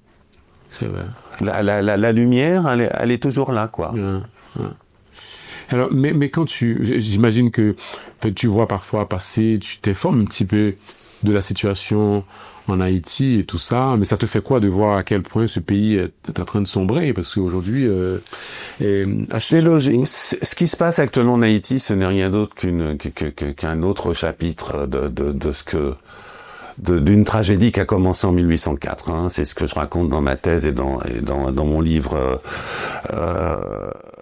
C'est vrai. La lumière, elle est toujours là, quoi. Ouais. Alors, mais quand j'imagine que tu vois parfois passer, tu t'informes un petit peu de la situation en Haïti et tout ça, mais ça te fait quoi de voir à quel point ce pays est en train de sombrer? Parce qu'aujourd'hui, c'est logique. Ce qui se passe actuellement en Haïti, ce n'est rien d'autre qu'un autre chapitre d'une tragédie qui a commencé en 1804. Hein. C'est ce que je raconte dans ma thèse et dans mon livre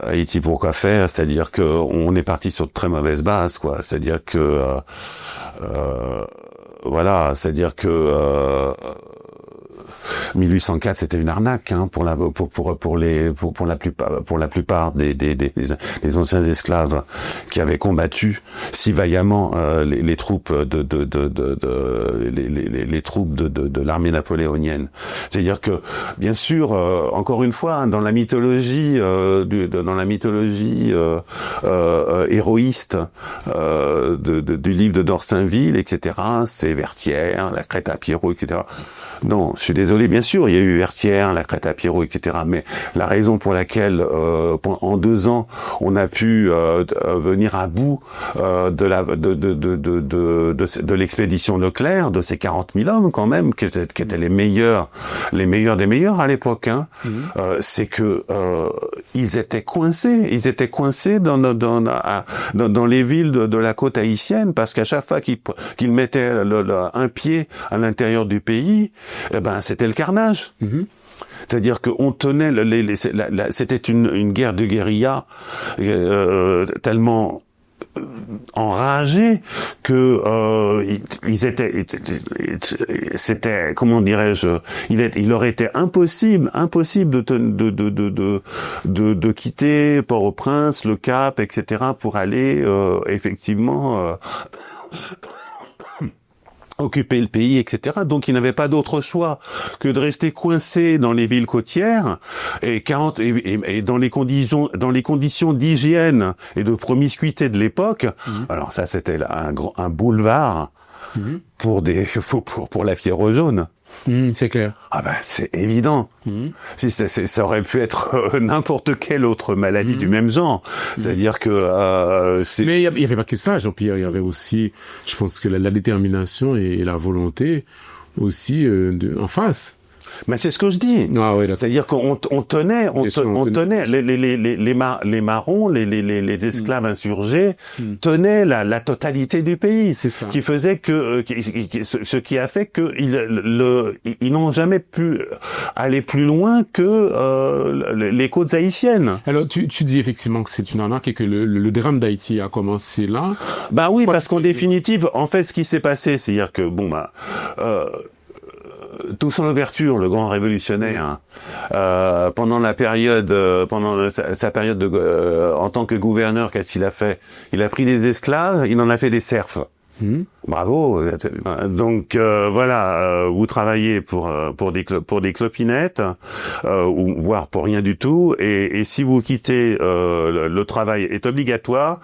Haïti pourquoi faire, c'est-à-dire que on est parti sur de très mauvaises bases, quoi. C'est-à-dire que c'est-à-dire que 1804 c'était une arnaque, hein, pour la plupart des anciens esclaves qui avaient combattu si vaillamment les troupes les troupes de l'armée napoléonienne. C'est-à-dire que bien sûr, encore une fois, dans la mythologie héroïste du livre de Dorsainville, etc., c'est Vertières, la crête à Pierrot, etc. Non, je suis désolé, bien sûr, il y a eu Vertières, la crête à Pierrot, etc. Mais la raison pour laquelle, en 2 ans, on a pu venir à bout de l'expédition Leclerc, de ces 40 000 hommes quand même, qui étaient les meilleurs des meilleurs à l'époque, hein, c'est que ils étaient coincés dans les villes de la côte haïtienne, parce qu'à chaque fois qu'ils mettaient un pied à l'intérieur du pays, c'était le carnage. C'est-à-dire qu'on tenait c'était une guerre de guérilla tellement enragés que c'était, comment dirais-je, il leur était impossible de quitter Port-au-Prince, le Cap, etc. pour aller effectivement occuper le pays, etc. Donc, ils n'avaient pas d'autre choix que de rester coincés dans les villes côtières et dans les conditions d'hygiène et de promiscuité de l'époque. Alors ça, c'était un boulevard pour la fièvre jaune. C'est clair. Ah c'est évident. Si ça aurait pu être n'importe quelle autre maladie du même genre. C'est-à-dire que mais il y avait pas que ça, Jean-Pierre. Il y avait aussi, je pense que la détermination et la volonté aussi en face. Mais c'est ce que je dis. Ah ouais, c'est-à-dire qu'on tenait les marrons, les esclaves insurgés tenaient la totalité du pays. C'est ça. Qui faisait que ce qui a fait que ils n'ont jamais pu aller plus loin que les côtes haïtiennes. Alors tu dis effectivement que c'est une arnaque et que le drame d'Haïti a commencé là. Bah oui, parce qu'en définitive, en fait, ce qui s'est passé, c'est-à-dire que Toussaint Louverture, le grand révolutionnaire, pendant sa période en tant que gouverneur, qu'est-ce qu'il a fait? Il a pris des esclaves, il en a fait des serfs. Bravo. Donc voilà, vous travaillez pour des clopinettes, ou voire pour rien du tout. Et si vous quittez, le travail est obligatoire,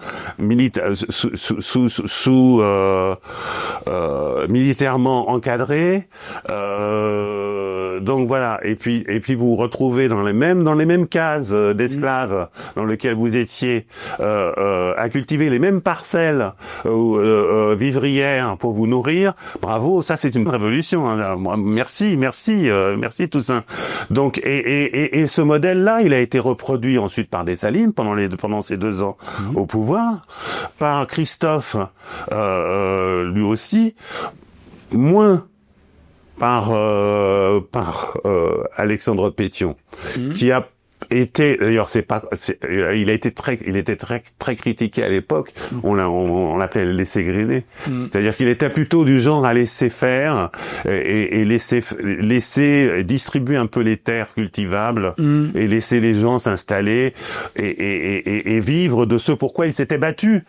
militairement encadré. Donc voilà. Et puis vous vous retrouvez dans les mêmes cases d'esclaves dans lesquelles vous étiez, à cultiver les mêmes parcelles vivrières pour vous nourrir. Bravo, ça c'est une révolution. Hein. Merci Toussaint. Donc et ce modèle-là, il a été reproduit ensuite par Dessalines pendant ces 2 ans au pouvoir, par Christophe, lui aussi, moins par Alexandre Pétion, qui a été, d'ailleurs, il était très critiqué à l'époque. On l'appelait le laisser griner. C'est-à-dire qu'il était plutôt du genre à laisser faire et laisser distribuer un peu les terres cultivables et laisser les gens s'installer et vivre de ce pourquoi ils s'étaient battus.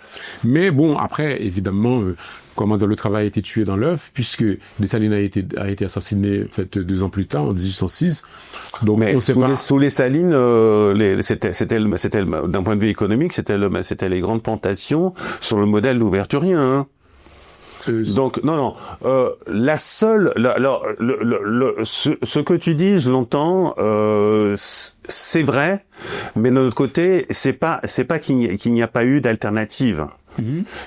Mais bon, après, évidemment, comment dire, le travail a été tué dans l'œuf, puisque Dessalines a été assassiné, en fait, 2 ans plus tard, en 1806. Donc, mais on sait pas. Sous les Salines, c'était d'un point de vue économique, c'était les grandes plantations sur le modèle louverturien, hein. Donc non, la seule, ce que tu dis, je l'entends, c'est vrai, mais de l'autre côté, c'est pas qu'il n'y a pas eu d'alternative.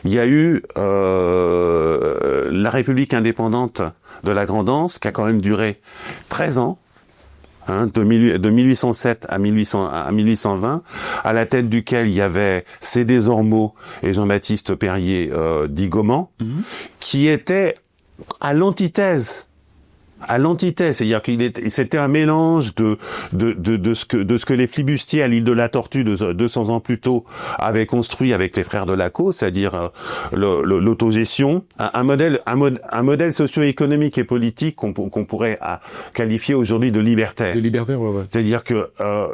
Il y a eu la République indépendante de la Grand'Anse qui a quand même duré 13 ans. De 1807 à 1820, à la tête duquel il y avait Cédé Zormeau et Jean-Baptiste Perrier d'Igoman, qui étaient à l'antithèse, c'est-à-dire c'était un mélange de ce que les flibustiers à l'île de la Tortue 200 ans plus tôt avaient construit avec les frères de Lacaux, c'est-à-dire l'autogestion, un modèle socio-économique et politique qu'on pourrait qualifier aujourd'hui de libertaire. Ouais. C'est-à-dire que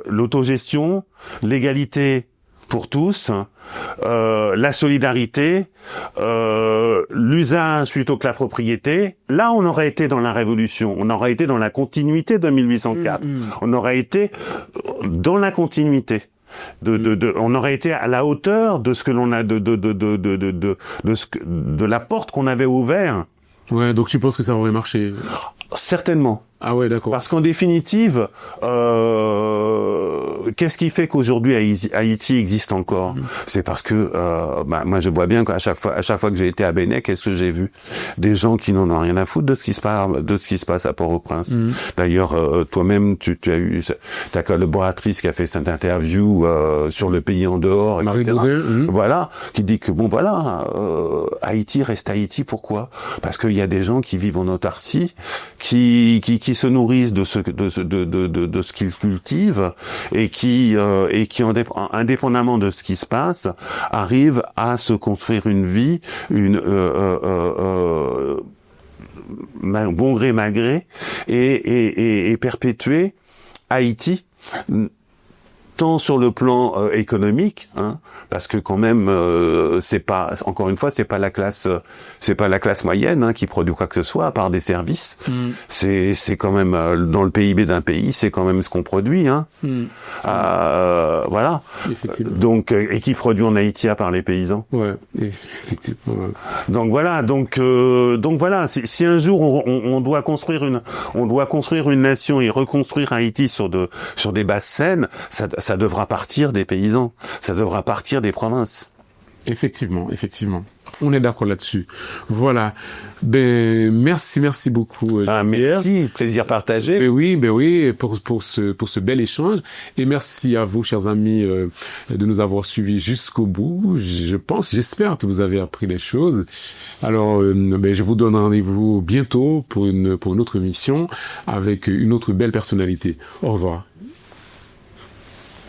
l'autogestion, l'égalité pour tous, la solidarité, l'usage plutôt que la propriété. Là, on aurait été dans la révolution, on aurait été dans la continuité de 1804, on aurait été dans la continuité. On aurait été à la hauteur de ce que l'on a de la porte qu'on avait ouverte. Ouais, donc tu penses que ça aurait marché? Certainement. Ah ouais, d'accord. Parce qu'en définitive, qu'est-ce qui fait qu'aujourd'hui Haïti existe encore? C'est parce que moi je vois bien qu'à chaque fois que j'ai été à Bénin, qu'est-ce que j'ai vu? Des gens qui n'en ont rien à foutre de ce qui se passe à Port-au-Prince. D'ailleurs, toi-même, tu as collaboratrice qui a fait cette interview sur le pays en dehors, Marie etc. Goudin, Voilà, qui dit que bon voilà, Haïti reste Haïti. Pourquoi? Parce qu'il y a des gens qui vivent en autarcie, qui se nourrissent de ce qu'ils cultivent et qui indépendamment de ce qui se passe, arrivent à se construire une vie, bon gré mal gré, et perpétuer Haïti, tant sur le plan économique, hein, parce que quand même c'est pas, encore une fois, c'est pas la classe moyenne hein, qui produit quoi que ce soit à part des services. C'est quand même dans le PIB d'un pays, c'est quand même ce qu'on produit, hein. Voilà. Donc et qui produit en Haïti à part les paysans. Ouais, effectivement. Ouais. Donc voilà, donc voilà, si un jour on doit construire une nation et reconstruire Haïti sur des bases saines, ça devra partir des paysans, ça devra partir des provinces. Effectivement. On est d'accord là-dessus. Voilà. Ben merci beaucoup. Merci, plaisir partagé. Ben oui, pour ce bel échange, et merci à vous, chers amis, de nous avoir suivis jusqu'au bout. J'espère que vous avez appris des choses. Alors, je vous donne rendez-vous bientôt pour une autre émission avec une autre belle personnalité. Au revoir.